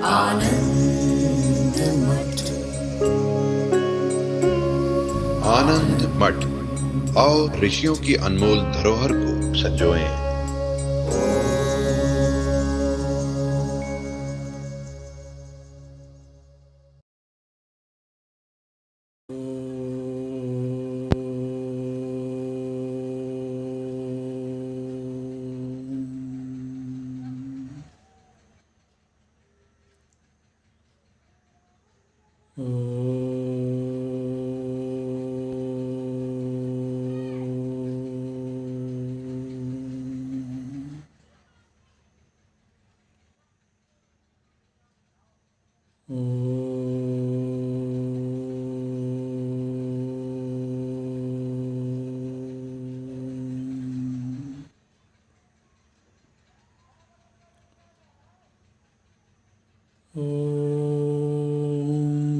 आनंद मठ। आनंद मठ और ऋषियों की अनमोल धरोहर को संजोएं।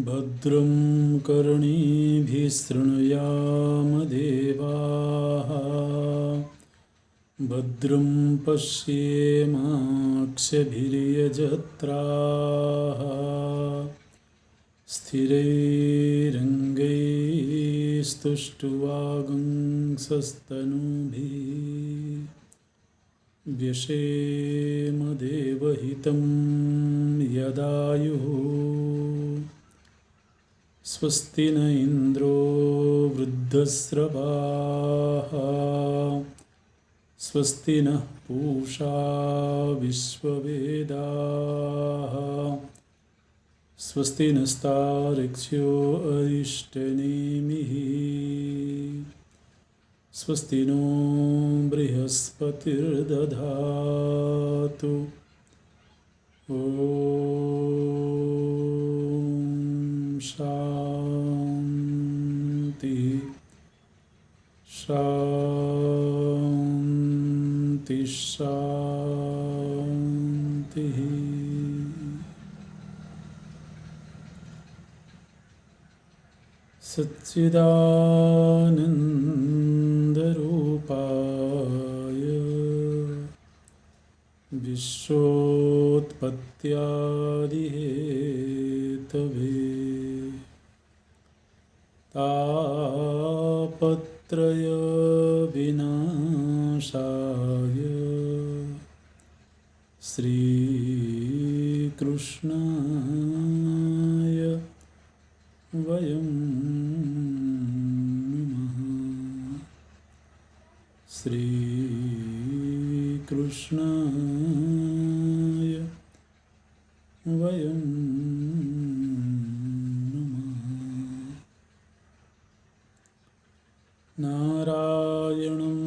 भद्रं कर्णेभिः शृणुयाम देवाः, भद्रं पश्येमाक्षभिर्यजत्राः, स्थिरैरङ्गैस्तुष्ट्वागुंसस्तनूभिः व्यशेम देवहितं यदायुः। स्वस्ति न इन्द्रो वृद्धस्रवाः, स्वस्ति नः पूषा विश्ववेदाः, स्वस्ति नस्तार्क्ष्यो अरिष्टनेमिः, स्वस्ति नो बृहस्पतिर्दधातु। ॐ शान्ति शान्ति शान्तिः। सच्चिदानन्दरूपाय विश्वोत्पत्त्यादिहेतवे तापत्रयविनाशाय श्रीकृष्णाय वयं नमः। श्रीकृष्णाय वयं नमः। नारायणं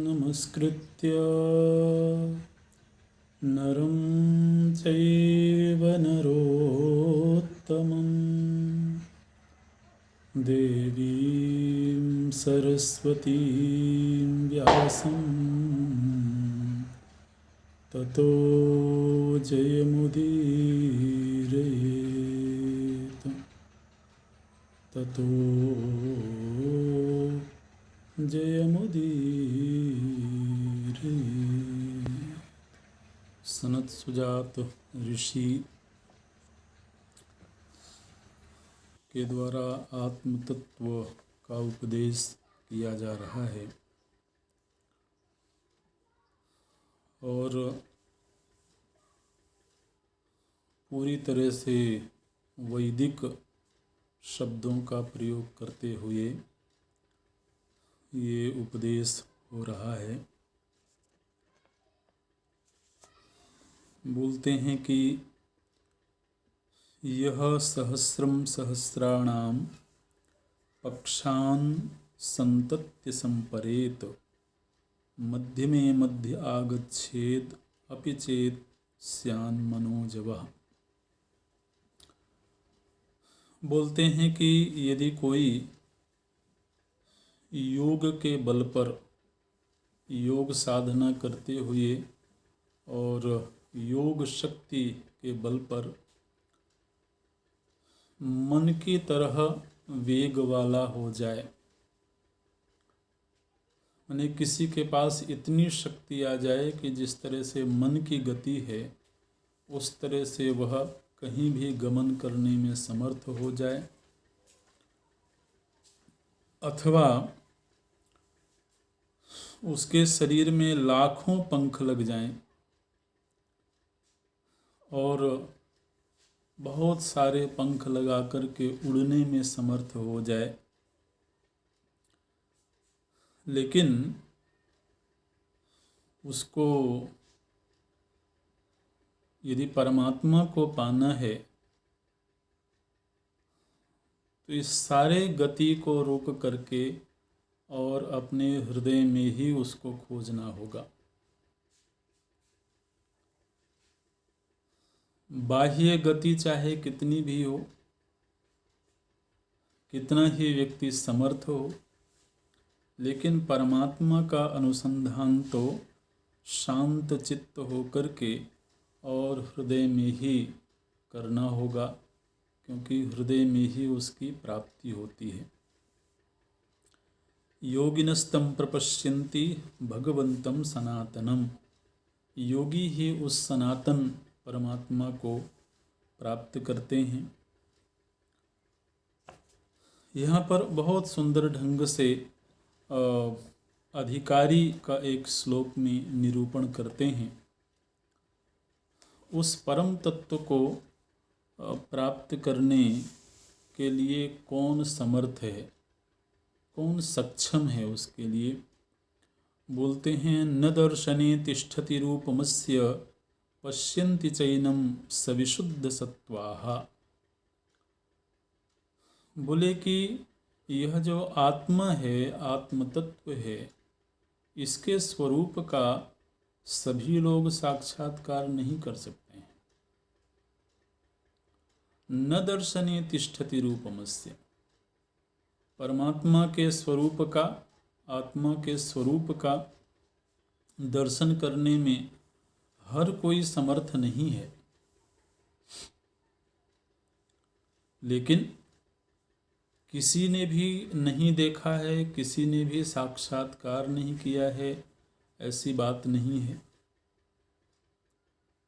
नमस्कृत्य नरं चैव नरोत्तमं, देवीं सरस्वतीं व्यासं ततो जयमुदीरयेत्। ततो जयमुदीरयेत्। सनत सुजात ऋषि के द्वारा आत्म तत्व का उपदेश किया जा रहा है और पूरी तरह से वैदिक शब्दों का प्रयोग करते हुए ये उपदेश हो रहा है। बोलते हैं कि यह सहस्रम सहस्राणां पक्षान् संतत्य संपरेत, मध्य में मध्य आगच्छेद अपि चेत स्यान् मनोजवः। बोलते हैं कि यदि कोई योग के बल पर योग साधना करते हुए और योग शक्ति के बल पर मन की तरह वेग वाला हो जाए, माने किसी के पास इतनी शक्ति आ जाए कि जिस तरह से मन की गति है उस तरह से वह कहीं भी गमन करने में समर्थ हो जाए, अथवा उसके शरीर में लाखों पंख लग जाएं और बहुत सारे पंख लगा कर के उड़ने में समर्थ हो जाए, लेकिन उसको यदि परमात्मा को पाना है तो इस सारे गति को रोक करके और अपने हृदय में ही उसको खोजना होगा। बाह्य गति चाहे कितनी भी हो, कितना ही व्यक्ति समर्थ हो, लेकिन परमात्मा का अनुसंधान तो शांत चित्त होकर के और हृदय में ही करना होगा, क्योंकि हृदय में ही उसकी प्राप्ति होती है। योगिनस्तम प्रपश्यन्ति भगवंतम सनातनम। योगी ही उस सनातन परमात्मा को प्राप्त करते हैं। यहाँ पर बहुत सुंदर ढंग से अधिकारी का एक श्लोक में निरूपण करते हैं। उस परम तत्व को प्राप्त करने के लिए कौन समर्थ है, कौन सक्षम है उसके लिए। बोलते हैं, न दर्शने तिष्ठति रूपमस्य पश्यन्ति चैनम सविशुद्ध सत्वाः। बोले कि यह जो आत्मा है, आत्म तत्व है, इसके स्वरूप का सभी लोग साक्षात्कार नहीं कर सकते हैं। न दर्शने तिष्ठति रूपमस्य। परमात्मा के स्वरूप का, आत्मा के स्वरूप का दर्शन करने में हर कोई समर्थ नहीं है, लेकिन किसी ने भी नहीं देखा है, किसी ने भी साक्षात्कार नहीं किया है, ऐसी बात नहीं है।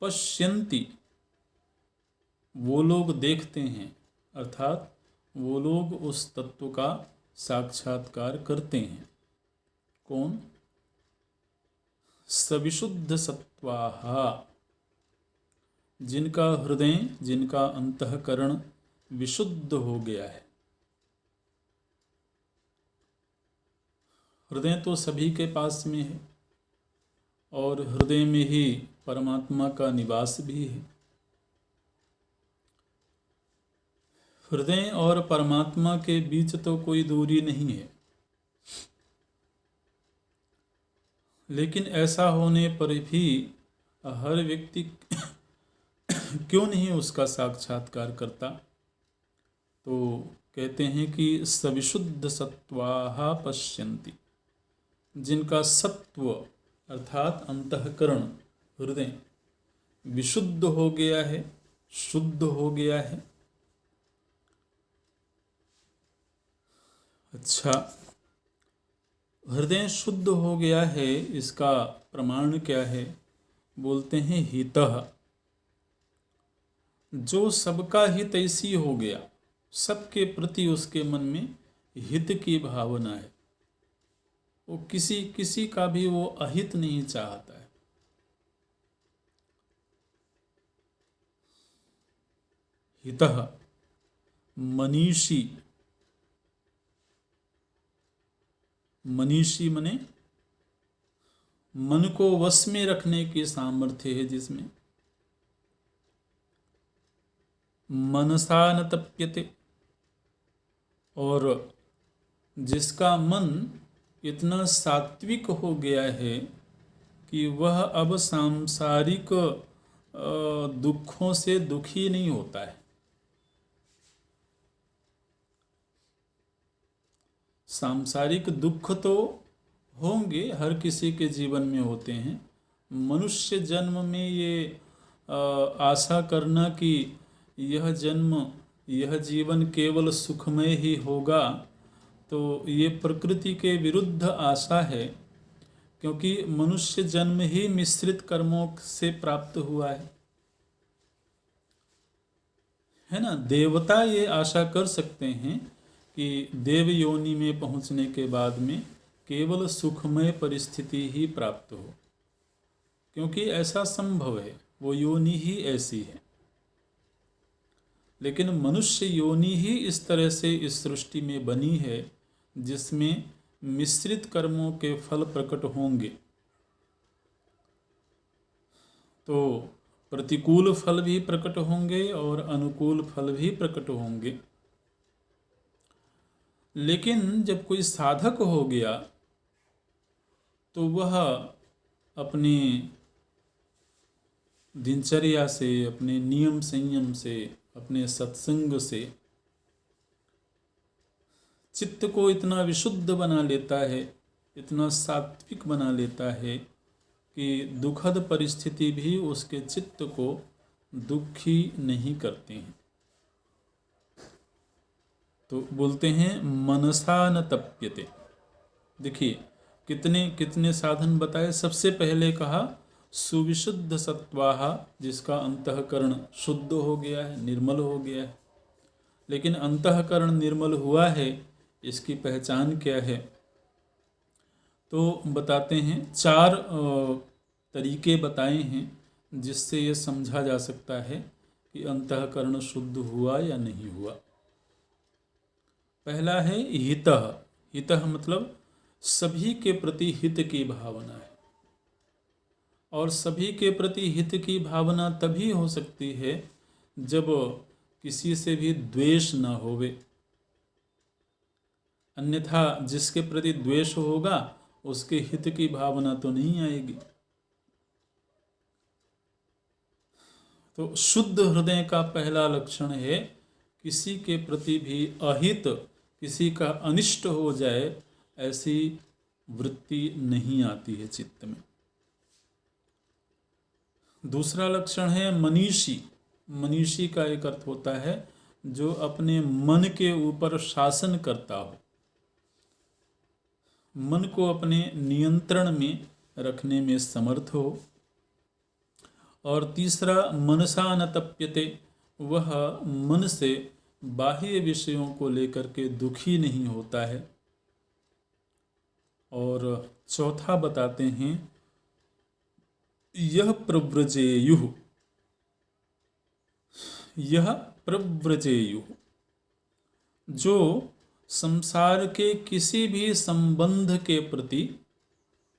पश्यन्ति, वो लोग देखते हैं, अर्थात वो लोग उस तत्व का साक्षात्कार करते हैं। कौन? सविशुद्ध सत्वाः, जिनका हृदय, जिनका अंतःकरण विशुद्ध हो गया है। हृदय तो सभी के पास में है और हृदय में ही परमात्मा का निवास भी है। हृदय और परमात्मा के बीच तो कोई दूरी नहीं है, लेकिन ऐसा होने पर भी हर व्यक्ति क्यों नहीं उसका साक्षात्कार करता? तो कहते हैं कि सविशुद्ध सत्वाः पश्यन्ति, जिनका सत्व अर्थात अंतःकरण, हृदय विशुद्ध हो गया है, शुद्ध हो गया है। अच्छा, हृदय शुद्ध हो गया है, इसका प्रमाण क्या है? बोलते हैं हितः। जो सबका हितैषी हो गया, सबके प्रति उसके मन में हित की भावना है, वो किसी का भी वो अहित नहीं चाहता है। हितः मनीषी, मनीषी मने मन को वश में रखने की सामर्थ्य है, जिसमें मनसा न तप्यते, और जिसका मन इतना सात्विक हो गया है कि वह अब सांसारिक दुखों से दुखी नहीं होता है। सांसारिक दुख तो होंगे, हर किसी के जीवन में होते हैं। मनुष्य जन्म में ये आशा करना कि यह जन्म, यह जीवन केवल सुखमय ही होगा, तो ये प्रकृति के विरुद्ध आशा है, क्योंकि मनुष्य जन्म ही मिश्रित कर्मों से प्राप्त हुआ है। है ना, देवता ये आशा कर सकते हैं कि देव योनि में पहुंचने के बाद में केवल सुखमय परिस्थिति ही प्राप्त हो, क्योंकि ऐसा संभव है, वो योनि ही ऐसी है। लेकिन मनुष्य योनि ही इस तरह से इस सृष्टि में बनी है जिसमें मिश्रित कर्मों के फल प्रकट होंगे। तो प्रतिकूल फल भी प्रकट होंगे और अनुकूल फल भी प्रकट होंगे। लेकिन जब कोई साधक हो गया तो वह अपनी दिनचर्या से, अपने नियम संयम से, अपने सत्संग से चित्त को इतना विशुद्ध बना लेता है, इतना सात्विक बना लेता है कि दुखद परिस्थिति भी उसके चित्त को दुखी नहीं करते हैं। तो बोलते हैं मनसा न तप्यते। देखिए कितने कितने साधन बताए। सबसे पहले कहा सुविशुद्ध सत्वाहा, जिसका अंतःकरण शुद्ध हो गया है, निर्मल हो गया है। लेकिन अंतःकरण निर्मल हुआ है, इसकी पहचान क्या है? तो बताते हैं 4 तरीके बताए हैं जिससे ये समझा जा सकता है कि अंतःकरण शुद्ध हुआ या नहीं हुआ। पहला है हितः। हितः मतलब सभी के प्रति हित की भावना है, और सभी के प्रति हित की भावना तभी हो सकती है जब किसी से भी द्वेष न होवे। अन्यथा जिसके प्रति द्वेष होगा उसके हित की भावना तो नहीं आएगी। तो शुद्ध हृदय का पहला लक्षण है किसी के प्रति भी अहित, किसी का अनिष्ट हो जाए ऐसी वृत्ति नहीं आती है चित्त में। दूसरा लक्षण है मनीषी। मनीषी का एक अर्थ होता है जो अपने मन के ऊपर शासन करता हो, मन को अपने नियंत्रण में रखने में समर्थ हो। और तीसरा मनसा न तप्यते, वह मन से बाह्य विषयों को लेकर के दुखी नहीं होता है। और चौथा बताते हैं यह प्रव्रजेयुः। यह प्रव्रजेयुः, जो संसार के किसी भी संबंध के प्रति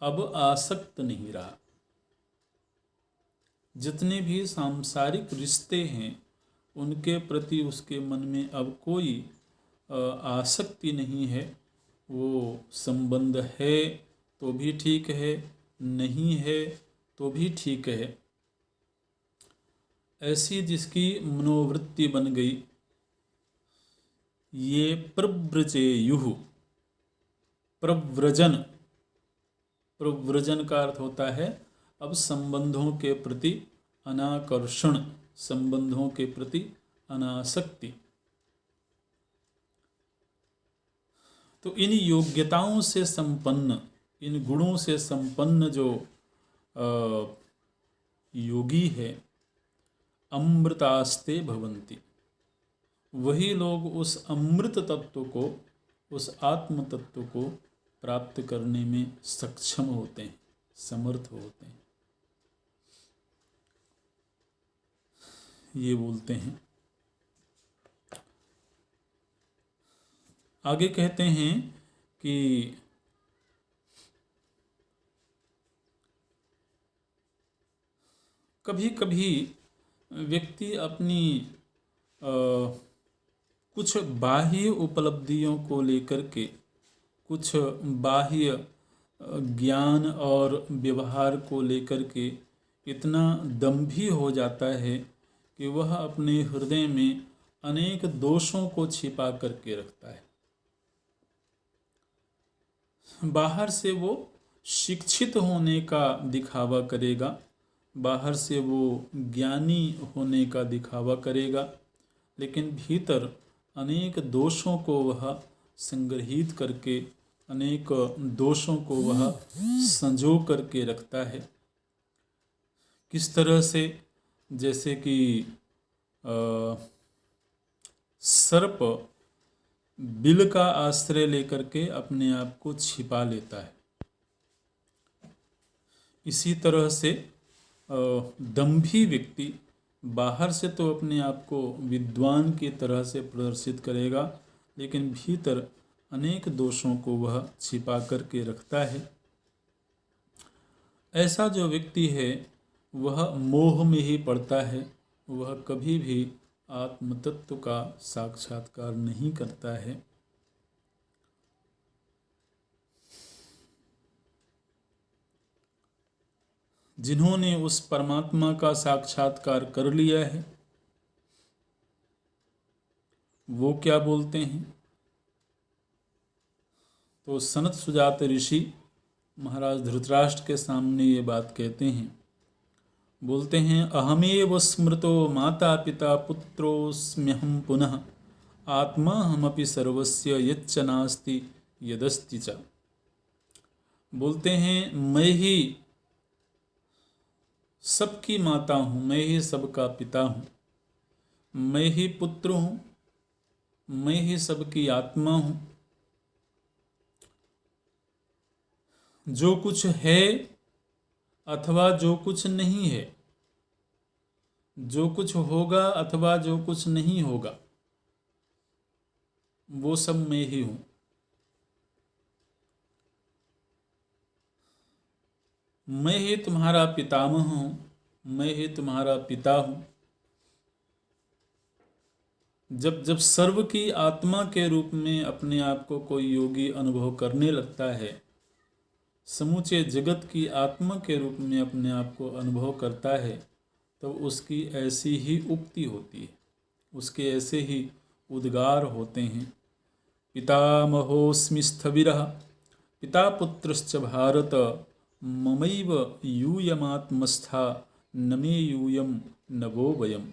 अब आसक्त नहीं रहा। जितने भी सांसारिक रिश्ते हैं उनके प्रति उसके मन में अब कोई आसक्ति नहीं है। वो संबंध है तो भी ठीक है, नहीं है तो भी ठीक है। ऐसी जिसकी मनोवृत्ति बन गई, ये प्रव्रजेयुः। प्रव्रजन, प्रव्रजन का अर्थ होता है अब संबंधों के प्रति अनाकर्षण, संबंधों के प्रति अनासक्ति। तो इन योग्यताओं से संपन्न, इन गुणों से संपन्न जो योगी है, अमृतास्ते भवन्ति, वही लोग उस अमृत तत्व को, उस आत्म तत्व को प्राप्त करने में सक्षम होते हैं, समर्थ होते हैं। ये बोलते हैं। आगे कहते हैं कि कभी कभी व्यक्ति अपनी कुछ बाह्य उपलब्धियों को लेकर के, कुछ बाह्य ज्ञान और व्यवहार को लेकर के इतना दंभी हो जाता है कि वह अपने हृदय में अनेक दोषों को छिपा करके रखता है। बाहर से वो शिक्षित होने का दिखावा करेगा, बाहर से वो ज्ञानी होने का दिखावा करेगा, लेकिन भीतर अनेक दोषों को वह संग्रहित करके, अनेक दोषों को वह संजो करके रखता है। किस तरह से? जैसे कि सर्प बिल का आश्रय लेकर के अपने आप को छिपा लेता है। इसी तरह से दंभी व्यक्ति बाहर से तो अपने आप को विद्वान की तरह से प्रदर्शित करेगा, लेकिन भीतर अनेक दोषों को वह छिपा करके रखता है। ऐसा जो व्यक्ति है वह मोह में ही पड़ता है, वह कभी भी आत्मतत्व का साक्षात्कार नहीं करता है। जिन्होंने उस परमात्मा का साक्षात्कार कर लिया है वो क्या बोलते हैं? तो सनत सुजात ऋषि महाराज धृतराष्ट्र के सामने ये बात कहते हैं, बोलते हैं, अहमेव स्मृतो माता पिता पुत्रोऽस्म्यहं पुनः आत्मा हमपि सर्वस्य यच्च नास्ति यदस्ति च। बोलते हैं, मैं ही सबकी माता हूँ, मैं ही सबका पिता हूँ, मैं ही पुत्र हूँ, मैं ही सबकी आत्मा हूँ। जो कुछ है अथवा जो कुछ नहीं है, जो कुछ होगा अथवा जो कुछ नहीं होगा, वो सब मैं ही हूँ। मैं ही तुम्हारा पितामह हूँ, मैं ही तुम्हारा पिता हूँ। जब जब सर्व की आत्मा के रूप में अपने आप को कोई योगी अनुभव करने लगता है, समूचे जगत की आत्मा के रूप में अपने आप को अनुभव करता है, तो उसकी ऐसी ही उक्ति होती है, उसके ऐसे ही उद्गार होते हैं। पितामहोऽस्मि स्थविरः पिता पुत्रश्च भारत ममैव यूयमात्मस्था न मे यूयम न वो वयम।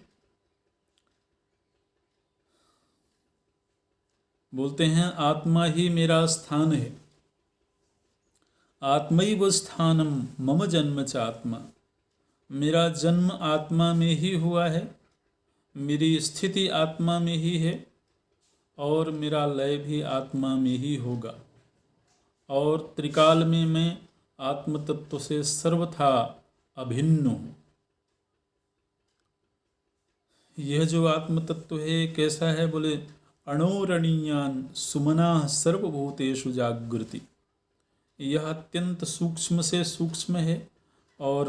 बोलते हैं, आत्मा ही मेरा स्थान है, आत्मैव स्थानम मम जन्म च आत्मा। मेरा जन्म आत्मा में ही हुआ है, मेरी स्थिति आत्मा में ही है और मेरा लय भी आत्मा में ही होगा। और त्रिकाल में मैं आत्म तत्व से सर्वथा अभिन्न हूँ। यह जो आत्म तत्व है कैसा है? बोले, अणोरणीयान सुमना सर्वभूतेषु जागृति। यह अत्यंत सूक्ष्म से सूक्ष्म है और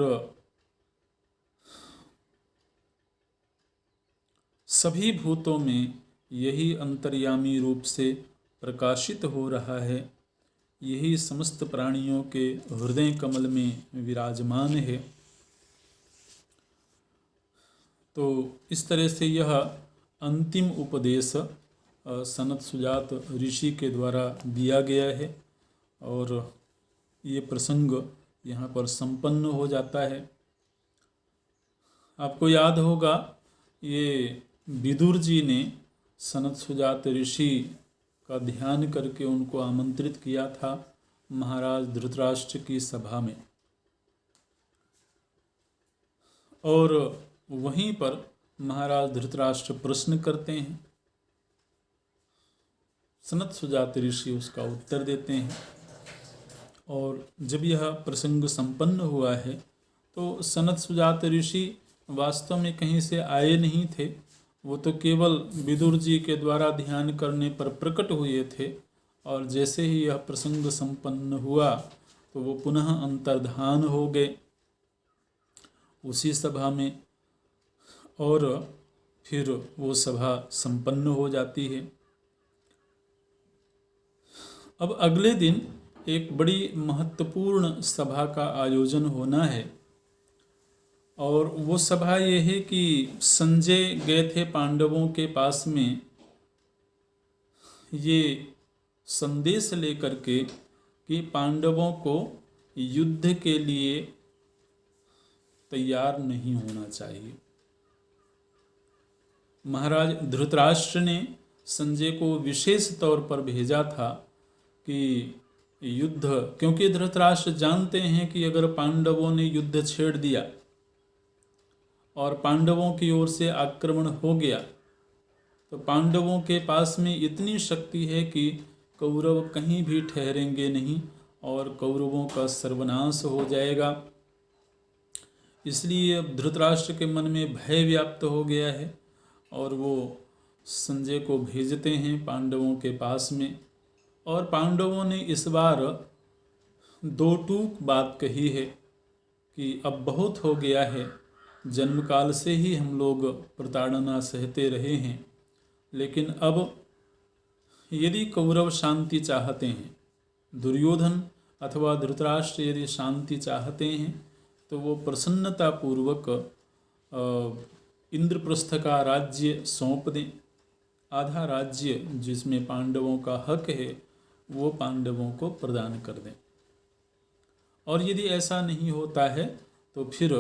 सभी भूतों में यही अंतर्यामी रूप से प्रकाशित हो रहा है, यही समस्त प्राणियों के हृदय कमल में विराजमान है। तो इस तरह से यह अंतिम उपदेश सनत सुजात ऋषि के द्वारा दिया गया है और ये प्रसंग यहाँ पर संपन्न हो जाता है। आपको याद होगा, ये विदुर जी ने सनत सुजात ऋषि का ध्यान करके उनको आमंत्रित किया था महाराज धृतराष्ट्र की सभा में, और वहीं पर महाराज धृतराष्ट्र प्रश्न करते हैं, सनत सुजात ऋषि उसका उत्तर देते हैं। और जब यह प्रसंग संपन्न हुआ है तो सनत सुजात ऋषि वास्तव में कहीं से आए नहीं थे, वो तो केवल विदुर जी के द्वारा ध्यान करने पर प्रकट हुए थे। और जैसे ही यह प्रसंग संपन्न हुआ तो वो पुनः अंतर्धान हो गए उसी सभा में, और फिर वो सभा संपन्न हो जाती है। अब अगले दिन एक बड़ी महत्वपूर्ण सभा का आयोजन होना है, और वो सभा ये है कि संजय गए थे पांडवों के पास में ये संदेश लेकर के कि पांडवों को युद्ध के लिए तैयार नहीं होना चाहिए। महाराज धृतराष्ट्र ने संजय को विशेष तौर पर भेजा था कि युद्ध, क्योंकि धृतराष्ट्र जानते हैं कि अगर पांडवों ने युद्ध छेड़ दिया और पांडवों की ओर से आक्रमण हो गया तो पांडवों के पास में इतनी शक्ति है कि कौरव कहीं भी ठहरेंगे नहीं और कौरवों का सर्वनाश हो जाएगा। इसलिए अब धृतराष्ट्र के मन में भय व्याप्त हो गया है और वो संजय को भेजते हैं पांडवों के पास में। और पांडवों ने इस बार दो टूक बात कही है कि अब बहुत हो गया है, जन्मकाल से ही हम लोग प्रताड़ना सहते रहे हैं, लेकिन अब यदि कौरव शांति चाहते हैं, दुर्योधन अथवा धृतराष्ट्र यदि शांति चाहते हैं, तो वो प्रसन्नतापूर्वक इंद्रप्रस्थ का राज्य सौंप दें। आधा राज्य जिसमें पांडवों का हक है वो पांडवों को प्रदान कर दें। और यदि ऐसा नहीं होता है तो फिर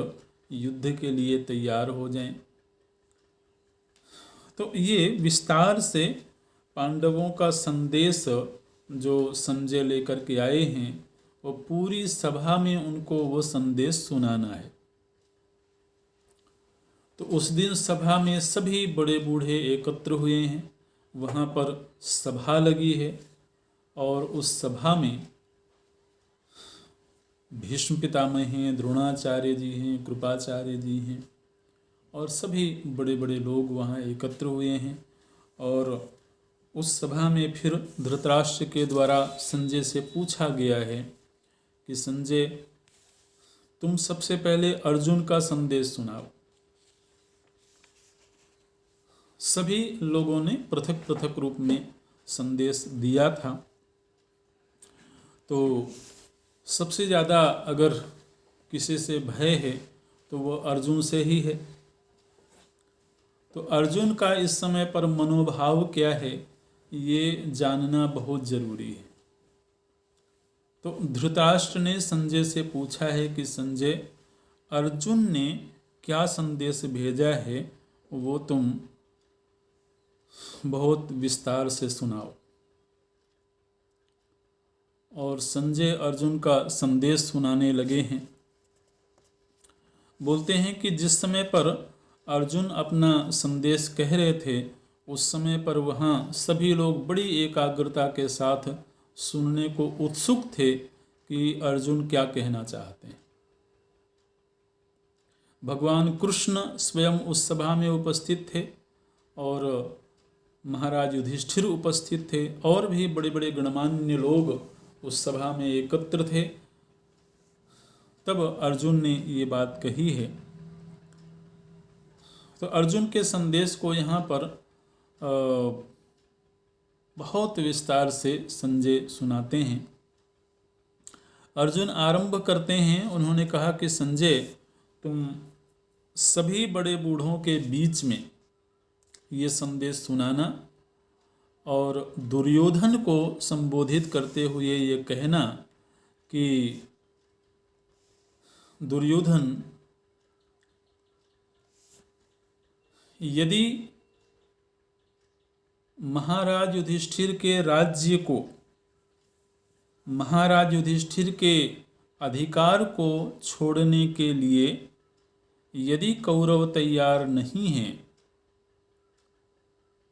युद्ध के लिए तैयार हो जाएं। तो ये विस्तार से पांडवों का संदेश जो संजय लेकर के आए हैं, वो पूरी सभा में उनको वो संदेश सुनाना है। तो उस दिन सभा में सभी बड़े बूढ़े एकत्र हुए हैं, वहाँ पर सभा लगी है और उस सभा में भीष्म पितामह हैं, द्रोणाचार्य जी हैं, कृपाचार्य जी हैं और सभी बड़े बड़े लोग वहाँ एकत्र हुए हैं। और उस सभा में फिर धृतराष्ट्र के द्वारा संजय से पूछा गया है कि संजय, तुम सबसे पहले अर्जुन का संदेश सुनाओ। सभी लोगों ने पृथक पृथक रूप में संदेश दिया था। तो सबसे ज़्यादा अगर किसी से भय है तो वो अर्जुन से ही है। तो अर्जुन का इस समय पर मनोभाव क्या है, ये जानना बहुत जरूरी है। तो धृतराष्ट्र ने संजय से पूछा है कि संजय, अर्जुन ने क्या संदेश भेजा है वो तुम बहुत विस्तार से सुनाओ। और संजय अर्जुन का संदेश सुनाने लगे हैं। बोलते हैं कि जिस समय पर अर्जुन अपना संदेश कह रहे थे, उस समय पर वहाँ सभी लोग बड़ी एकाग्रता के साथ सुनने को उत्सुक थे कि अर्जुन क्या कहना चाहते हैं। भगवान कृष्ण स्वयं उस सभा में उपस्थित थे और महाराज युधिष्ठिर उपस्थित थे और भी बड़े बड़े गणमान्य लोग उस सभा में एकत्र थे। तब अर्जुन ने ये बात कही है। तो अर्जुन के संदेश को यहाँ पर बहुत विस्तार से संजय सुनाते हैं। अर्जुन आरंभ करते हैं, उन्होंने कहा कि संजय, तुम सभी बड़े बूढ़ों के बीच में ये संदेश सुनाना और दुर्योधन को संबोधित करते हुए ये कहना कि दुर्योधन, यदि महाराज युधिष्ठिर के राज्य को, महाराज युधिष्ठिर के अधिकार को छोड़ने के लिए यदि कौरव तैयार नहीं हैं,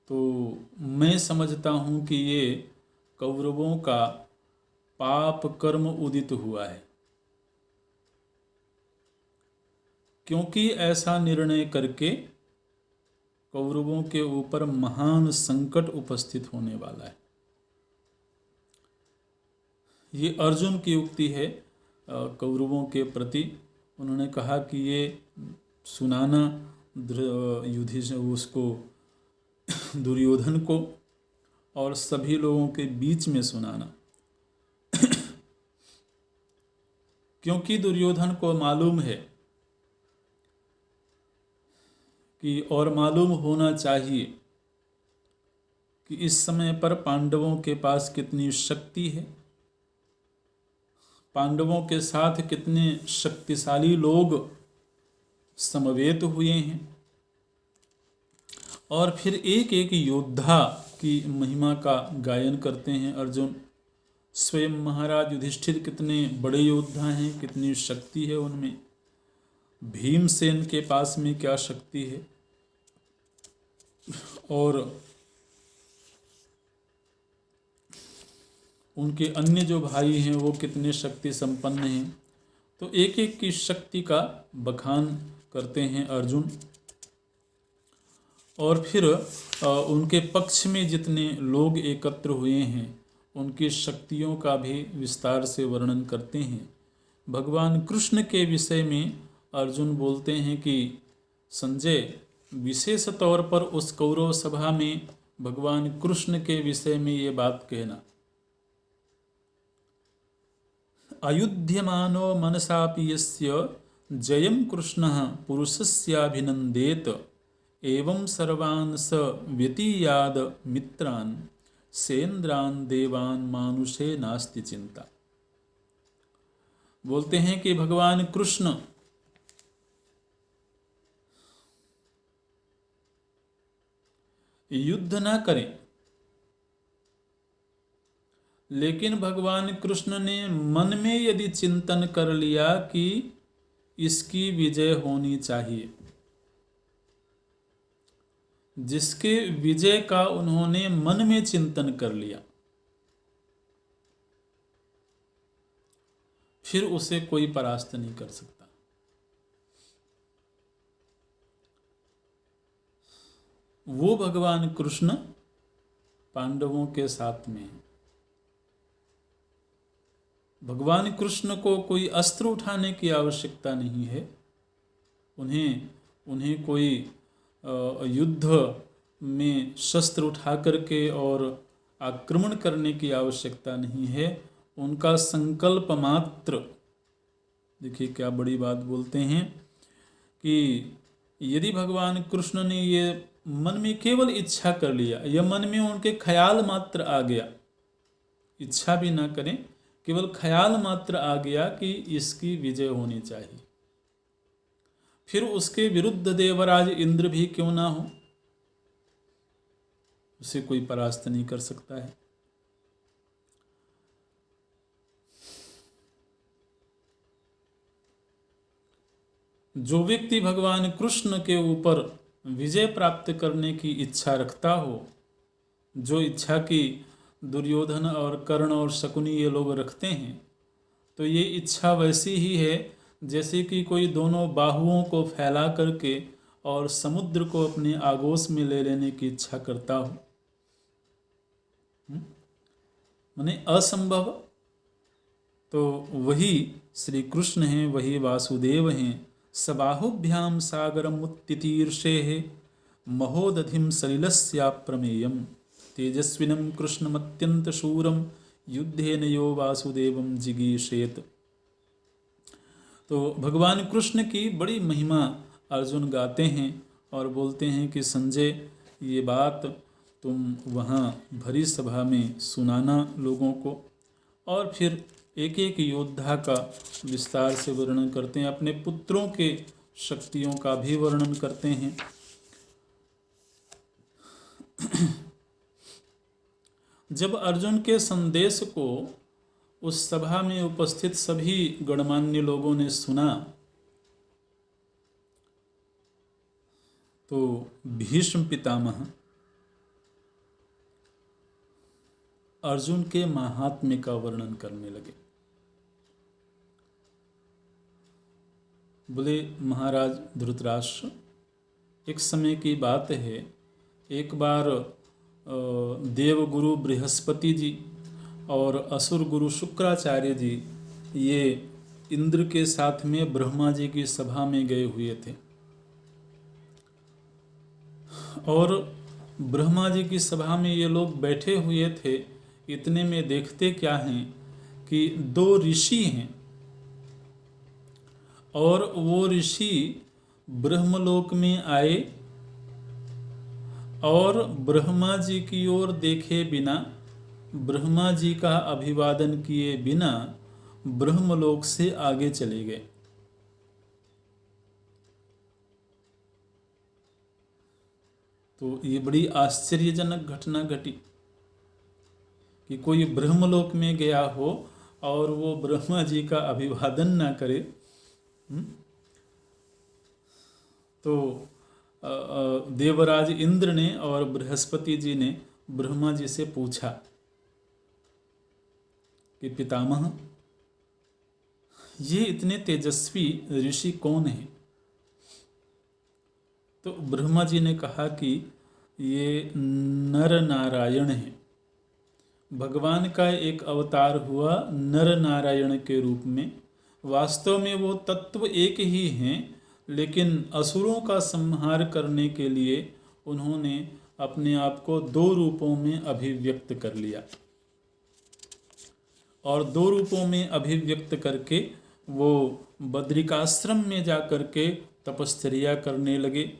तो मैं समझता हूँ कि ये कौरवों का पाप कर्म उदित हुआ है, क्योंकि ऐसा निर्णय करके कौरवों के ऊपर महान संकट उपस्थित होने वाला है। ये अर्जुन की उक्ति है कौरवों के प्रति। उन्होंने कहा कि ये सुनाना युधिष्ठिर उसको दुर्योधन को और सभी लोगों के बीच में सुनाना, क्योंकि दुर्योधन को मालूम है कि, और मालूम होना चाहिए कि इस समय पर पांडवों के पास कितनी शक्ति है, पांडवों के साथ कितने शक्तिशाली लोग समवेत हुए हैं। और फिर एक एक योद्धा की महिमा का गायन करते हैं अर्जुन। स्वयं महाराज युधिष्ठिर कितने बड़े योद्धा हैं, कितनी शक्ति है उनमें, भीमसेन के पास में क्या शक्ति है, और उनके अन्य जो भाई हैं वो कितने शक्ति संपन्न हैं। तो एक एक की शक्ति का बखान करते हैं अर्जुन। और फिर उनके पक्ष में जितने लोग एकत्र हुए हैं उनकी शक्तियों का भी विस्तार से वर्णन करते हैं। भगवान कृष्ण के विषय में अर्जुन बोलते हैं कि संजय, विशेष तौर पर उस कौरव सभा में भगवान कृष्ण के विषय में ये बात कहना। अयुध्यमानो मनसापि यस्य जयं कृष्णः पुरुषस्याभिनन्देत एवं सर्वान् स व्यतीयाद मित्रान् सेन्द्रान् देवान् मानुषे नास्ति चिंता। बोलते हैं कि भगवान कृष्ण युद्ध ना करें, लेकिन भगवान कृष्ण ने मन में यदि चिंतन कर लिया कि इसकी विजय होनी चाहिए, जिसके विजय का उन्होंने मन में चिंतन कर लिया, फिर उसे कोई परास्त नहीं कर सकता। वो भगवान कृष्ण पांडवों के साथ में है। भगवान कृष्ण को कोई अस्त्र उठाने की आवश्यकता नहीं है। उन्हें कोई युद्ध में शस्त्र उठा करके और आक्रमण करने की आवश्यकता नहीं है। उनका संकल्प मात्र, देखिए क्या बड़ी बात बोलते हैं कि यदि भगवान कृष्ण ने ये मन में केवल इच्छा कर लिया, यह मन में उनके ख्याल मात्र आ गया, इच्छा भी ना करें, केवल ख्याल मात्र आ गया कि इसकी विजय होनी चाहिए, फिर उसके विरुद्ध देवराज इंद्र भी क्यों ना हो, उसे कोई परास्त नहीं कर सकता है। जो व्यक्ति भगवान कृष्ण के ऊपर विजय प्राप्त करने की इच्छा रखता हो, जो इच्छा की दुर्योधन और कर्ण और शकुनी ये लोग रखते हैं, तो ये इच्छा वैसी ही है जैसे कि कोई दोनों बाहुओं को फैला करके और समुद्र को अपने आगोश में ले लेने की इच्छा करता हो। माने असंभव तो वही श्री कृष्ण हैं, वही वासुदेव हैं। सबाहुभ्याम सागरम उत्तितीर्षे महोदधिम सलिलस्याप्रमेयम् तेजस्विनं कृष्णमत्यंत शूरम युद्धेन यो वासुदेवम जिगीषेत। तो भगवान कृष्ण की बड़ी महिमा अर्जुन गाते हैं और बोलते हैं कि संजय, ये बात तुम वहाँ भरी सभा में सुनाना लोगों को। और फिर एक एक योद्धा का विस्तार से वर्णन करते हैं, अपने पुत्रों के शक्तियों का भी वर्णन करते हैं। जब अर्जुन के संदेश को उस सभा में उपस्थित सभी गणमान्य लोगों ने सुना, तो भीष्म पितामह अर्जुन के महात्म्य का वर्णन करने लगे। बोले, महाराज धृतराष्ट्र, एक समय की बात है, एक बार देवगुरु बृहस्पति जी और असुर गुरु शुक्राचार्य जी ये इंद्र के साथ में ब्रह्मा जी की सभा में गए हुए थे। और ब्रह्मा जी की सभा में ये लोग बैठे हुए थे। इतने में देखते क्या हैं कि दो ऋषि हैं और वो ऋषि ब्रह्मलोक में आए और ब्रह्मा जी की ओर देखे बिना, ब्रह्मा जी का अभिवादन किए बिना ब्रह्मलोक से आगे चले गए। तो ये बड़ी आश्चर्यजनक घटना घटी कि कोई ब्रह्मलोक में गया हो और वो ब्रह्मा जी का अभिवादन ना करे। तो देवराज इंद्र ने और बृहस्पति जी ने ब्रह्मा जी से पूछा कि पितामह, ये इतने तेजस्वी ऋषि कौन हैं? तो ब्रह्मा जी ने कहा कि ये नर नारायण हैं। भगवान का एक अवतार हुआ नर नारायण के रूप में। वास्तव में वो तत्व एक ही हैं, लेकिन असुरों का संहार करने के लिए उन्होंने अपने आप को दो रूपों में अभिव्यक्त कर लिया, और दो रूपों में अभिव्यक्त करके वो बद्रिकाश्रम में जा कर के तपश्चर्या करने लगे।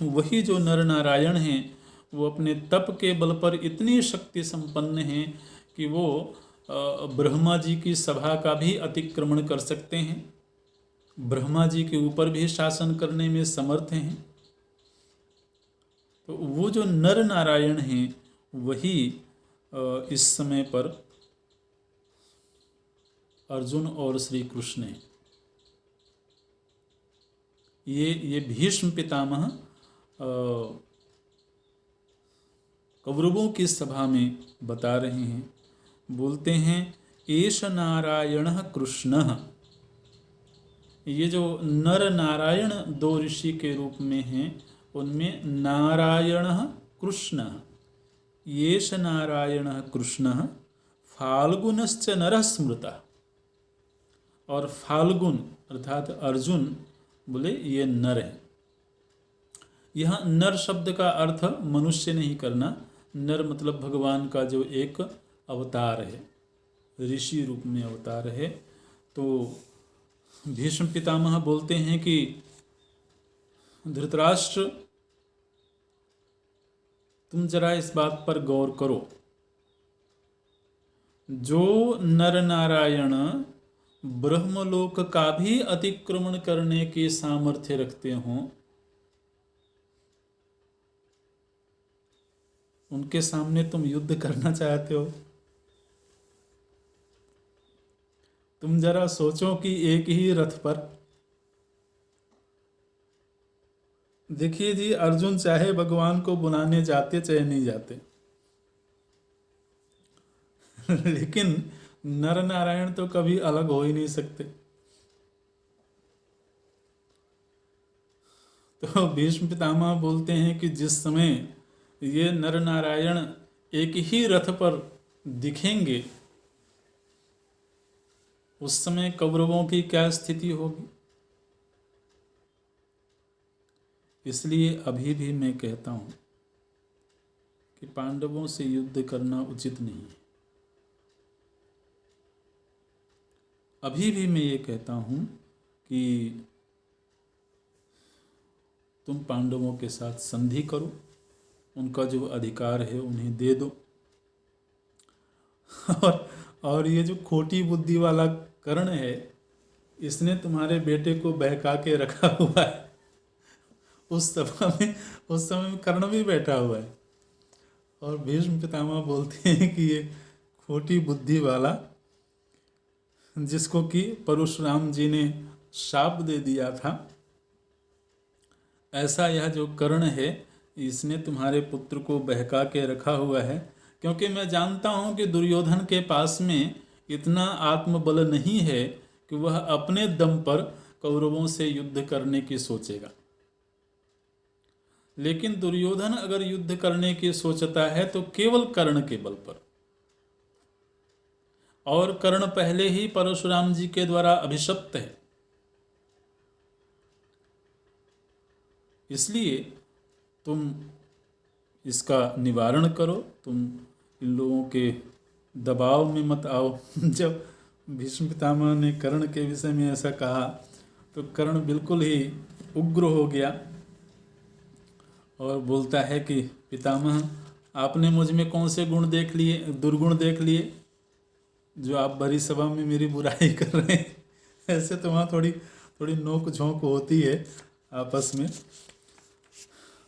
वही जो नर नारायण हैं वो अपने तप के बल पर इतनी शक्ति संपन्न हैं कि वो ब्रह्मा जी की सभा का भी अतिक्रमण कर सकते हैं, ब्रह्मा जी के ऊपर भी शासन करने में समर्थ हैं। तो वो जो नर नारायण हैं वही इस समय पर अर्जुन और श्री कृष्ण हैं। ये भीष्म पितामह कौरवों की सभा में बता रहे हैं। बोलते हैं एष नारायणः कृष्णः। ये जो नर नारायण दो ऋषि के रूप में हैं, उनमें नारायणः कृष्णः, एष नारायणः कृष्णः फाल्गुनश्च नरः स्मृतः। और फाल्गुन अर्थात अर्जुन बोले ये नर है। यहाँ नर शब्द का अर्थ मनुष्य नहीं करना, नर मतलब भगवान का जो एक अवतार है, ऋषि रूप में अवतार है। तो भीष्म पितामह बोलते हैं कि धृतराष्ट्र, तुम जरा इस बात पर गौर करो, जो नर नारायण ब्रह्मलोक का भी अतिक्रमण करने की सामर्थ्य रखते हों, उनके सामने तुम युद्ध करना चाहते हो? तुम जरा सोचो कि एक ही रथ पर, देखिए जी, अर्जुन चाहे भगवान को बुलाने जाते चाहे नहीं जाते लेकिन नर नारायण तो कभी अलग हो ही नहीं सकते। तो भीष्म पितामह बोलते हैं कि जिस समय ये नर नारायण एक ही रथ पर दिखेंगे, उस समय कौरवों की क्या स्थिति होगी। इसलिए अभी भी मैं कहता हूं कि पांडवों से युद्ध करना उचित नहीं है। अभी भी मैं ये कहता हूं कि तुम पांडवों के साथ संधि करो, उनका जो अधिकार है उन्हें दे दो। और ये जो खोटी बुद्धि वाला कर्ण है, इसने तुम्हारे बेटे को बहका के रखा हुआ है। उस समय में कर्ण भी बैठा हुआ है, और भीष्म पितामह बोलते हैं कि ये खोटी बुद्धि वाला, जिसको कि परशुराम जी ने शाप दे दिया था, ऐसा यह जो कर्ण है, इसने तुम्हारे पुत्र को बहका के रखा हुआ है। क्योंकि मैं जानता हूं कि दुर्योधन के पास में इतना आत्मबल नहीं है कि वह अपने दम पर कौरवों से युद्ध करने की सोचेगा। लेकिन दुर्योधन अगर युद्ध करने की सोचता है तो केवल कर्ण के बल पर, और कर्ण पहले ही परशुराम जी के द्वारा अभिशप्त है। इसलिए तुम इसका निवारण करो, तुम इन लोगों के दबाव में मत आओ। जब भीष्म पितामह ने कर्ण के विषय में ऐसा कहा तो कर्ण बिल्कुल ही उग्र हो गया और बोलता है कि पितामह, आपने मुझ में कौन से गुण देख लिए, दुर्गुण देख लिए, जो आप बड़ी सभा में मेरी बुराई कर रहे हैं। ऐसे तो वहाँ थोड़ी नोक झोंक होती है आपस में।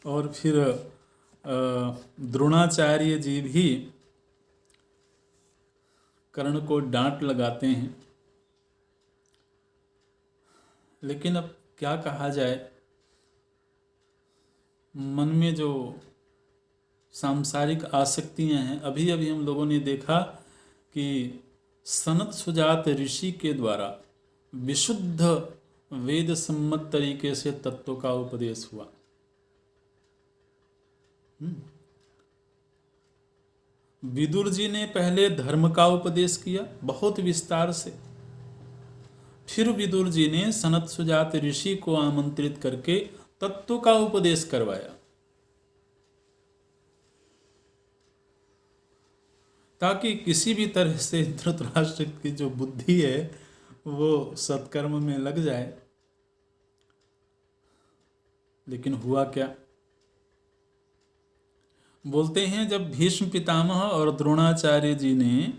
और फिर द्रोणाचार्य जी भी कर्ण को डांट लगाते हैं। लेकिन अब क्या कहा जाए, मन में जो सांसारिक आसक्तियां हैं, अभी अभी हम लोगों ने देखा कि सनत सुजात ऋषि के द्वारा विशुद्ध वेद सम्मत तरीके से तत्व का उपदेश हुआ। विदुर जी ने पहले धर्म का उपदेश किया बहुत विस्तार से, फिर विदुर जी ने सनत सुजात ऋषि को आमंत्रित करके तत्व का उपदेश करवाया, ताकि किसी भी तरह से धृतराष्ट्र की जो बुद्धि है वो सत्कर्म में लग जाए। लेकिन हुआ क्या? बोलते हैं जब भीष्म पितामह और द्रोणाचार्य जी ने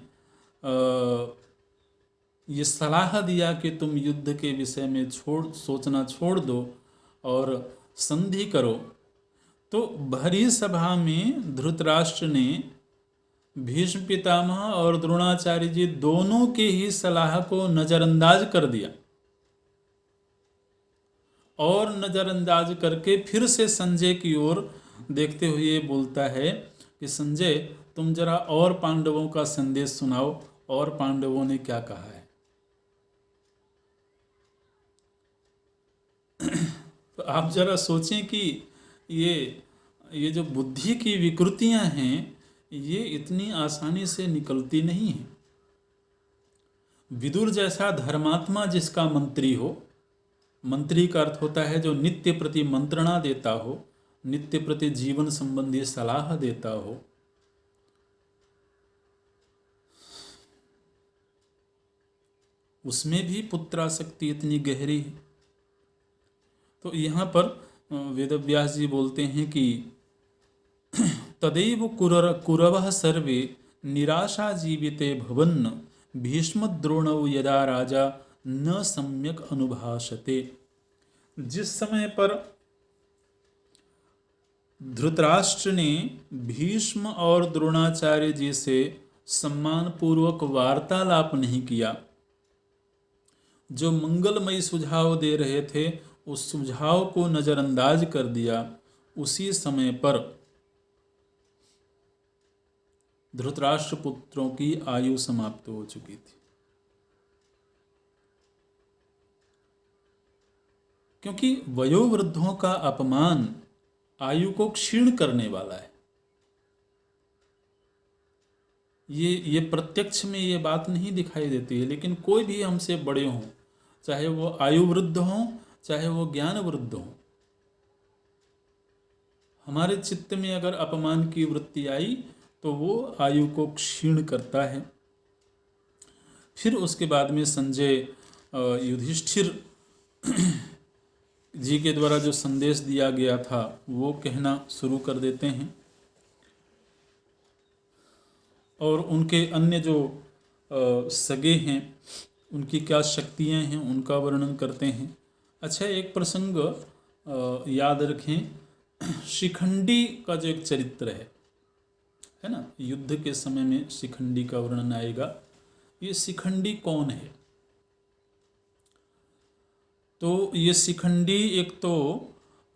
ये सलाह दिया कि तुम युद्ध के विषय में सोचना छोड़ दो और संधि करो, तो भरी सभा में धृतराष्ट्र ने भीष्म पितामह और द्रोणाचार्य जी दोनों के ही सलाह को नजरअंदाज कर दिया और नजरअंदाज करके फिर से संजय की ओर देखते हुए बोलता है कि संजय, तुम जरा और पांडवों का संदेश सुनाओ, और पांडवों ने क्या कहा है। तो आप जरा सोचें कि ये जो बुद्धि की विकृतियां हैं ये इतनी आसानी से निकलती नहीं है। विदुर जैसा धर्मात्मा जिसका मंत्री हो, मंत्री का अर्थ होता है जो नित्य प्रति मंत्रणा देता हो, नित्य प्रति जीवन संबंधी सलाह देता हो, उसमें भी पुत्रासक्ति इतनी गहरी है। तो यहाँ पर वेदव्यास जी बोलते हैं कि तदैव कुरवः सर्वे निराशा जीविते भवन् भीष्मद्रोणौ यदा राजा न सम्यक अनुभाषते। जिस समय पर धृतराष्ट्र ने भीष्म और द्रोणाचार्य जी से सम्मानपूर्वक वार्तालाप नहीं किया, जो मंगलमयी सुझाव दे रहे थे उस सुझाव को नजरअंदाज कर दिया, उसी समय पर धृतराष्ट्र पुत्रों की आयु समाप्त हो चुकी थी। क्योंकि वयोवृद्धों का अपमान आयु को क्षीण करने वाला है। ये प्रत्यक्ष में ये बात नहीं दिखाई देती है, लेकिन कोई भी हमसे बड़े हों, चाहे वो आयु वृद्ध हों चाहे वो ज्ञान वृद्ध हों, हमारे चित्त में अगर अपमान की वृत्ति आई तो वो आयु को क्षीण करता है। फिर उसके बाद में संजय युधिष्ठिर जी के द्वारा जो संदेश दिया गया था वो कहना शुरू कर देते हैं और उनके अन्य जो सगे हैं उनकी क्या शक्तियां हैं उनका वर्णन करते हैं। अच्छा, एक प्रसंग याद रखें, शिखंडी का जो एक चरित्र है ना, युद्ध के समय में शिखंडी का वर्णन आएगा। ये शिखंडी कौन है? तो ये शिखंडी एक तो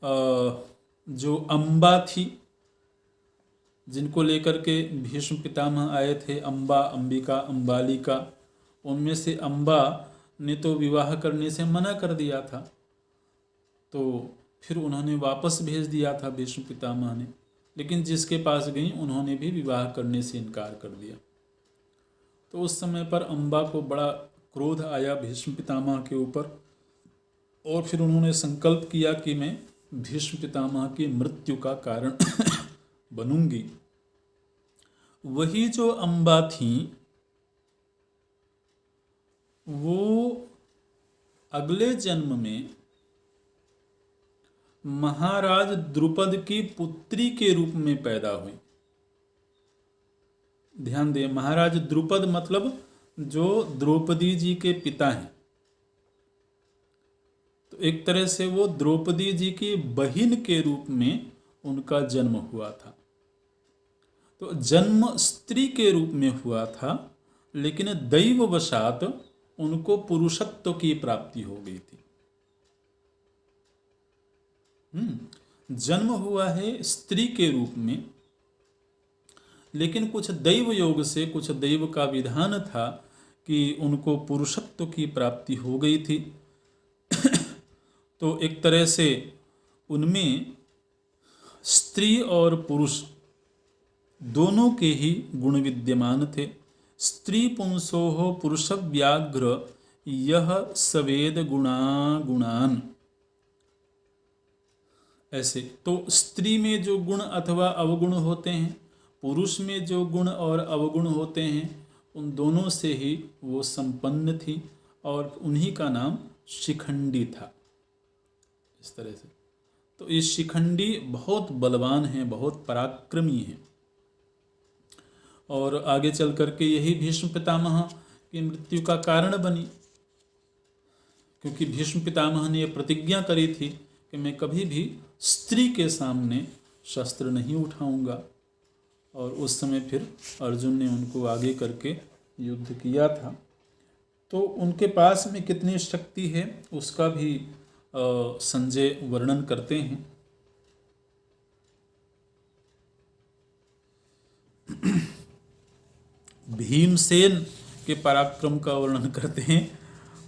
जो अम्बा थी, जिनको लेकर के भीष्म पितामह आए थे, अम्बा, अंबिका, अम्बालिका, उनमें से अम्बा ने तो विवाह करने से मना कर दिया था, तो फिर उन्होंने वापस भेज दिया था भीष्म पितामह ने, लेकिन जिसके पास गई उन्होंने भी विवाह करने से इनकार कर दिया। तो उस समय पर अम्बा को बड़ा क्रोध आया भीष्म पितामह के ऊपर और फिर उन्होंने संकल्प किया कि मैं भीष्म पितामह की मृत्यु का कारण बनूंगी। वही जो अम्बा थी वो अगले जन्म में महाराज द्रुपद की पुत्री के रूप में पैदा हुई। ध्यान दें, महाराज द्रुपद मतलब जो द्रौपदी जी के पिता हैं, तो एक तरह से वो द्रौपदी जी की बहन के रूप में उनका जन्म हुआ था। तो जन्म स्त्री के रूप में हुआ था, लेकिन दैववशात उनको पुरुषत्व की प्राप्ति हो गई थी। जन्म हुआ है स्त्री के रूप में, लेकिन कुछ दैव योग से, कुछ दैव का विधान था कि उनको पुरुषत्व की प्राप्ति हो गई थी। तो एक तरह से उनमें स्त्री और पुरुष दोनों के ही गुण विद्यमान थे। स्त्री पुंसोः पुरुष व्याघ्र यह सवेद गुणान। ऐसे तो स्त्री में जो गुण अथवा अवगुण होते हैं, पुरुष में जो गुण और अवगुण होते हैं, उन दोनों से ही वो संपन्न थी और उन्हीं का नाम शिखंडी था। इस तरह से तो ये शिखंडी बहुत बलवान हैं, बहुत पराक्रमी हैं। और आगे चल करके यही भीष्म पितामह की मृत्यु का कारण बनी, क्योंकि भीष्म पितामह ने यह प्रतिज्ञा करी थी कि मैं कभी भी स्त्री के सामने शस्त्र नहीं उठाऊंगा। और उस समय फिर अर्जुन ने उनको आगे करके युद्ध किया था। तो उनके पास में कितनी शक्ति है उसका भी संजय वर्णन करते हैं। भीमसेन के पराक्रम का वर्णन करते हैं।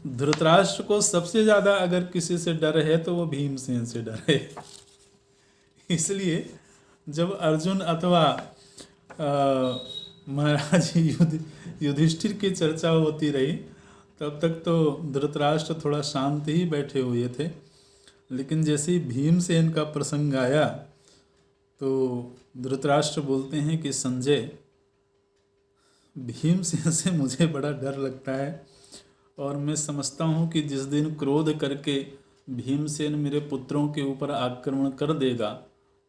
धृतराष्ट्र को सबसे ज़्यादा अगर किसी से डर है तो वो भीमसेन से डर है। इसलिए जब अर्जुन अथवा महाराज युधिष्ठिर की चर्चा होती रही तब तक तो धृतराष्ट्र थोड़ा शांत ही बैठे हुए थे, लेकिन जैसे ही भीमसेन का प्रसंग आया तो धृतराष्ट्र बोलते हैं कि संजय, भीमसेन से मुझे बड़ा डर लगता है और मैं समझता हूँ कि जिस दिन क्रोध करके भीमसेन मेरे पुत्रों के ऊपर आक्रमण कर देगा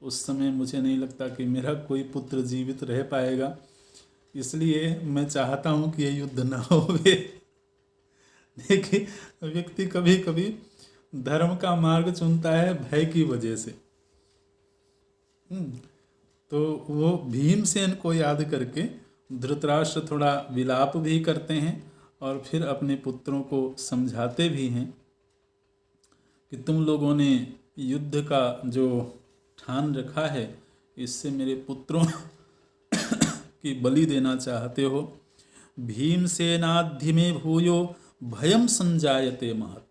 उस समय मुझे नहीं लगता कि मेरा कोई पुत्र जीवित रह पाएगा। इसलिए मैं चाहता हूँ कि ये युद्ध न होवे। देखिए, व्यक्ति कभी कभी धर्म का मार्ग चुनता है भय की वजह से। तो वो भीमसेन को याद करके धृतराष्ट्र थोड़ा विलाप भी करते हैं और फिर अपने पुत्रों को समझाते भी हैं कि तुम लोगों ने युद्ध का जो ठान रखा है इससे मेरे पुत्रों की बलि देना चाहते हो। भीमसेनाद्धि में भूयो भयम संजायते महत्।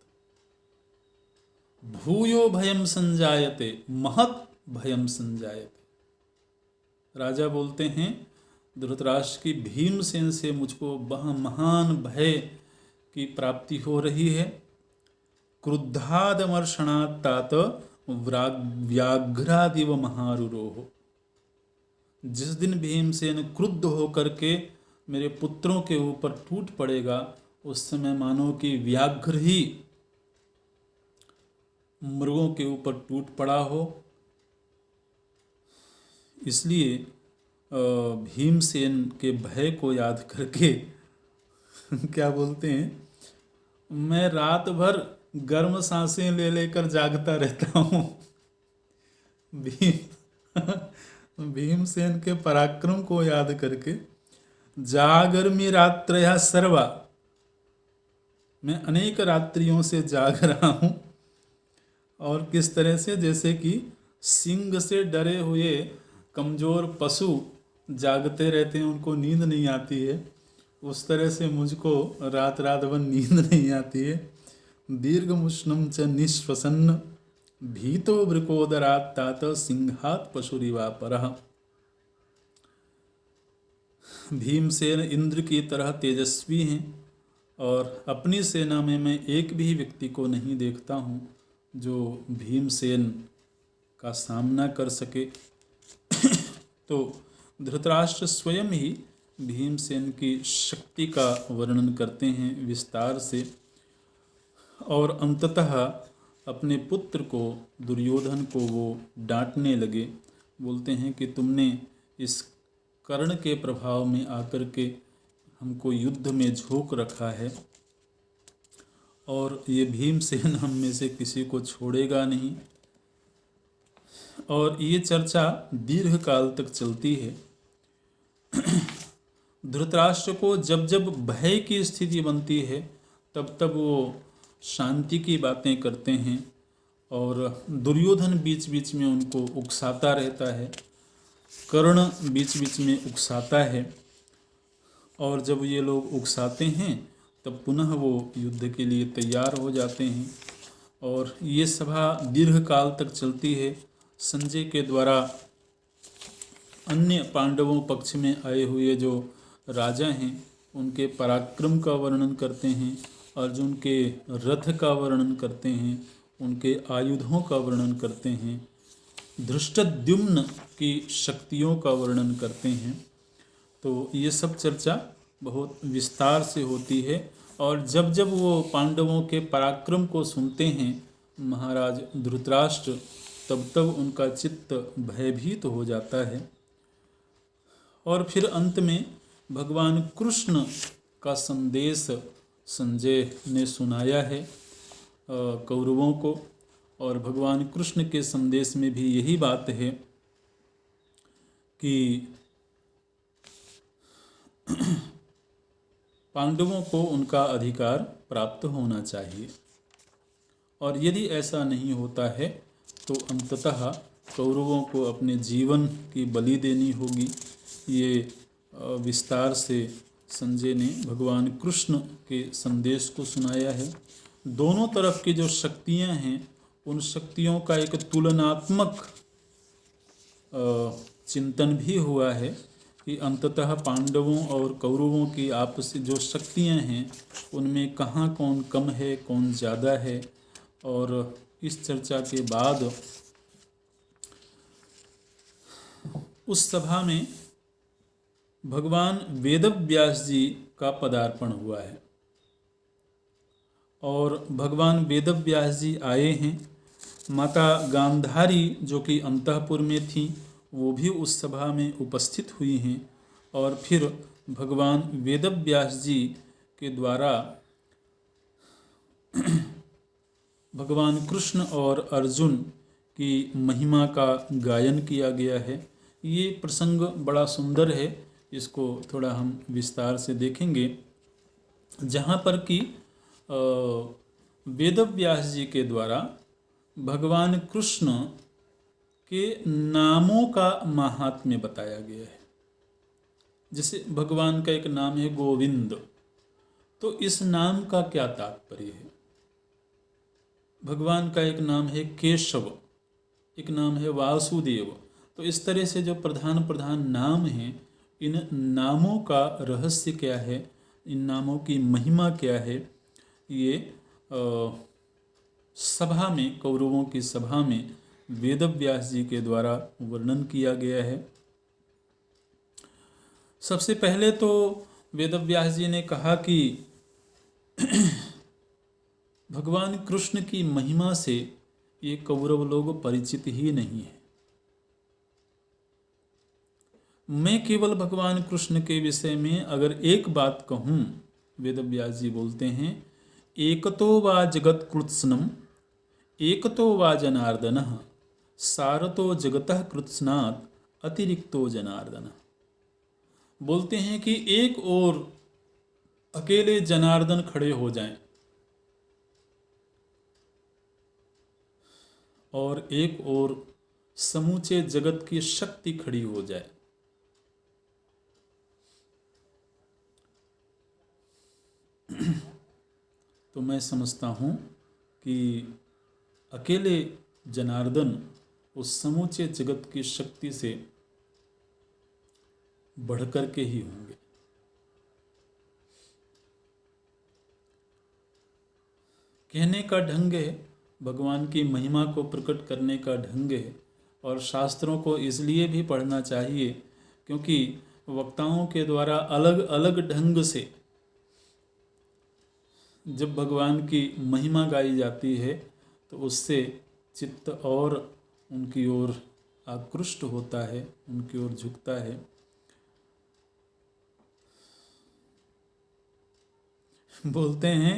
भूयो भयम संजायते महत् भयम संजायते। राजा बोलते हैं धृतराष्ट्र की, भीमसेन से मुझको महान भय की प्राप्ति हो रही है। क्रुद्धादमर्षणात् तात व्याघ्रादिव महारुरोह। जिस दिन भीमसेन क्रुद्ध होकर के मेरे पुत्रों के ऊपर टूट पड़ेगा उस समय मानो कि व्याघ्र ही मृगों के ऊपर टूट पड़ा हो। इसलिए भीमसेन के भय को याद करके क्या बोलते हैं, मैं रात भर गर्म सांसें ले लेकर जागता रहता हूँ। भीमसेन के पराक्रम को याद करके जागर्मी रात्रया सर्वा, मैं अनेक रात्रियों से जाग रहा हूँ। और किस तरह से, जैसे कि सिंह से डरे हुए कमजोर पशु जागते रहते हैं, उनको नींद नहीं आती है, उस तरह से मुझको रात रात भर नींद नहीं आती है। दीर्घमुष्णं च निश्वसन् भीतो वृकोदरात् तात सिंहात् पशुरिवापरः। भीमसेन इंद्र की तरह तेजस्वी हैं और अपनी सेना में मैं एक भी व्यक्ति को नहीं देखता हूँ जो भीमसेन का सामना कर सके। तो धृतराष्ट्र स्वयं ही भीमसेन की शक्ति का वर्णन करते हैं विस्तार से और अंततः अपने पुत्र को दुर्योधन को वो डांटने लगे। बोलते हैं कि तुमने इस कर्ण के प्रभाव में आकर के हमको युद्ध में झोंक रखा है और ये भीमसेन हम में से किसी को छोड़ेगा नहीं। और ये चर्चा दीर्घ काल तक चलती है। धृतराष्ट्र को जब जब भय की स्थिति बनती है तब तब वो शांति की बातें करते हैं और दुर्योधन बीच बीच में उनको उकसाता रहता है। कर्ण बीच बीच में उकसाता है, और जब ये लोग उकसाते हैं तब पुनः वो युद्ध के लिए तैयार हो जाते हैं। और ये सभा दीर्घ काल तक चलती है। संजय के द्वारा अन्य पांडवों पक्ष में आए हुए जो राजा हैं उनके पराक्रम का वर्णन करते हैं, अर्जुन के रथ का वर्णन करते हैं, उनके आयुधों का वर्णन करते हैं, धृष्टद्युम्न की शक्तियों का वर्णन करते हैं। तो ये सब चर्चा बहुत विस्तार से होती है। और जब जब वो पांडवों के पराक्रम को सुनते हैं महाराज धृतराष्ट्र, तब तब उनका चित्त भयभीत हो जाता है। और फिर अंत में भगवान कृष्ण का संदेश संजय ने सुनाया है कौरवों को, और भगवान कृष्ण के संदेश में भी यही बात है कि पांडवों को उनका अधिकार प्राप्त होना चाहिए, और यदि ऐसा नहीं होता है तो अंततः कौरवों को अपने जीवन की बलि देनी होगी। ये विस्तार से संजय ने भगवान कृष्ण के संदेश को सुनाया है। दोनों तरफ की जो शक्तियां हैं उन शक्तियों का एक तुलनात्मक चिंतन भी हुआ है कि अंततः पांडवों और कौरवों की आपसी जो शक्तियां हैं उनमें कहाँ कौन कम है कौन ज़्यादा है। और इस चर्चा के बाद उस सभा में भगवान वेदव्यास जी का पदार्पण हुआ है, और भगवान वेदव्यास जी आए हैं। माता गांधारी जो कि अंतःपुर में थी वो भी उस सभा में उपस्थित हुई हैं, और फिर भगवान वेदव्यास जी के द्वारा भगवान कृष्ण और अर्जुन की महिमा का गायन किया गया है। ये प्रसंग बड़ा सुंदर है, इसको थोड़ा हम विस्तार से देखेंगे, जहाँ पर कि वेदव्यास जी के द्वारा भगवान कृष्ण के नामों का महात्म्य बताया गया है। जैसे भगवान का एक नाम है गोविंद, तो इस नाम का क्या तात्पर्य है। भगवान का एक नाम है केशव, एक नाम है वासुदेव। तो इस तरह से जो प्रधान प्रधान नाम हैं, इन नामों का रहस्य क्या है, इन नामों की महिमा क्या है, ये सभा में, कौरवों की सभा में वेदव्यास जी के द्वारा वर्णन किया गया है। सबसे पहले तो वेदव्यास जी ने कहा कि भगवान कृष्ण की महिमा से ये कौरव लोग परिचित ही नहीं है। मैं केवल भगवान कृष्ण के विषय में अगर एक बात कहूँ, वेदव्यास जी बोलते हैं, एकतो वा जगत कृत्स्नम एकतो वा जनार्दनः सारतो जगतः कृत्स्नात् अतिरिक्तो जनार्दन। बोलते हैं कि एक और अकेले जनार्दन खड़े हो जाएं और एक और समूचे जगत की शक्ति खड़ी हो जाए, तो मैं समझता हूँ कि अकेले जनार्दन उस समूचे जगत की शक्ति से बढ़कर के ही होंगे। कहने का ढंग है, भगवान की महिमा को प्रकट करने का ढंग है, और शास्त्रों को इसलिए भी पढ़ना चाहिए क्योंकि वक्ताओं के द्वारा अलग अलग ढंग से जब भगवान की महिमा गाई जाती है तो उससे चित्त और उनकी ओर आकृष्ट होता है, उनकी ओर झुकता है। बोलते हैं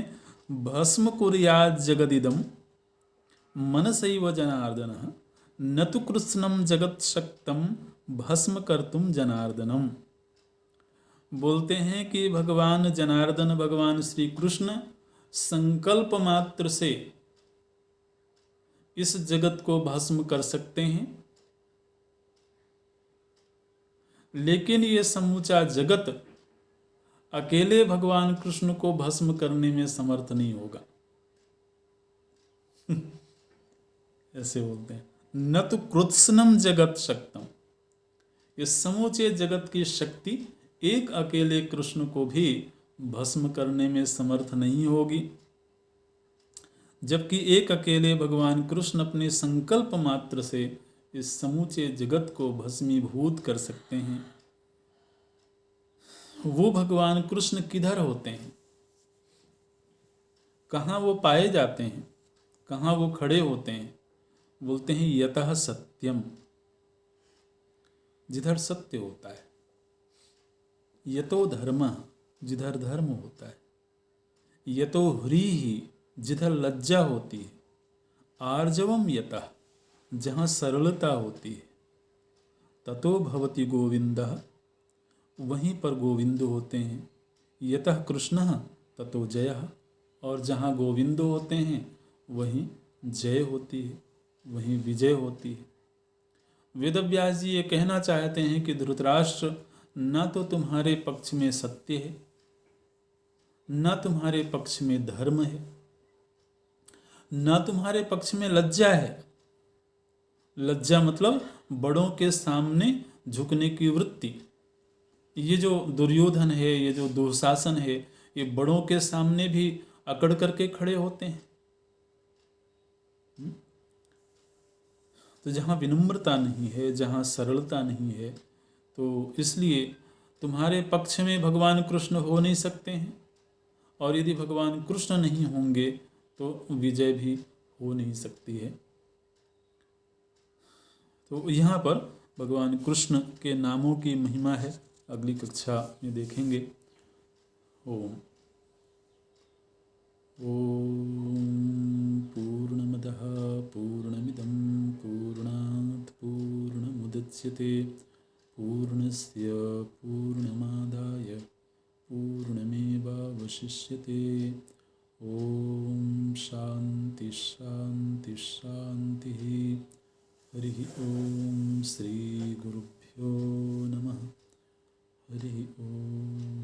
भस्म कुर्यात् जगदिदं मनसैव जनार्दनः न तु कृत्स्नं जगत शक्तं भस्म कर्तुम जनार्दनम। बोलते हैं कि भगवान जनार्दन, भगवान श्री कृष्ण संकल्प मात्र से इस जगत को भस्म कर सकते हैं, लेकिन ये समूचा जगत अकेले भगवान कृष्ण को भस्म करने में समर्थ नहीं होगा। ऐसे बोलते हैं, न तो कृत्स्नम जगत शक्तम, इस समूचे जगत की शक्ति एक अकेले कृष्ण को भी भस्म करने में समर्थ नहीं होगी। जबकि एक अकेले भगवान कृष्ण अपने संकल्प मात्र से इस समूचे जगत को भस्मीभूत कर सकते हैं। वो भगवान कृष्ण किधर होते हैं, कहाँ वो पाए जाते हैं, कहाँ वो खड़े होते हैं? बोलते हैं यतः सत्यम, जिधर सत्य होता है, यतो धर्म, जिधर धर्म होता है, यतो ह्रीः, जिधर लज्जा होती है, आर्जवम यतः, जहाँ सरलता होती है, ततो भवति गोविंदः, वहीं पर गोविंद होते हैं, यतः कृष्णः ततो जयः, और जहाँ गोविंद होते हैं वहीं जय होती है, वहीं विजय होती है। वेदव्यास जी ये कहना चाहते हैं कि धृतराष्ट्र, न तो तुम्हारे पक्ष में सत्य है, न तुम्हारे पक्ष में धर्म है, न तुम्हारे पक्ष में लज्जा है। लज्जा मतलब बड़ों के सामने झुकने की वृत्ति। ये जो दुर्योधन है, ये जो दुशासन है, ये बड़ों के सामने भी अकड़ करके खड़े होते हैं। तो जहाँ विनम्रता नहीं है, जहाँ सरलता नहीं है, तो इसलिए तुम्हारे पक्ष में भगवान कृष्ण हो नहीं सकते हैं, और यदि भगवान कृष्ण नहीं होंगे तो विजय भी हो नहीं सकती है। तो यहाँ पर भगवान कृष्ण के नामों की महिमा है, अगली कक्षा में देखेंगे। ओम ओम पूर्णमदः पूर्णमिदं पूर्णात् पूर्णमुदच्यते पूर्णस्य पूर्णमादाय पूर्णमेवावशिष्यते। ओम शांति शांति शांति। हरि ओम श्री गुरुभ्यो नमः। हरि ओम।